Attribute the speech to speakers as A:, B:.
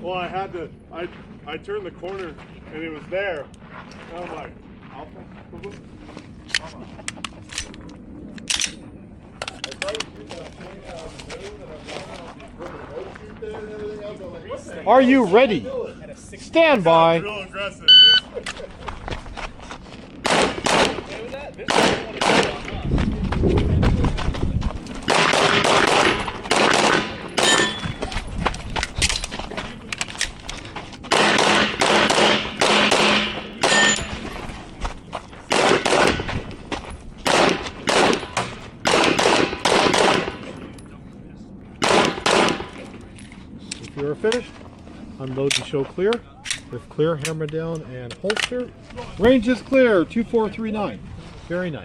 A: Well, I had to. I turned the corner and it was there. And I'm like,
B: Are you ready? Stand by.
A: real aggressive, dude.
B: If you are finished, unload to show clear. With clear, hammer down and holster. Range is clear, 2439. Very nice.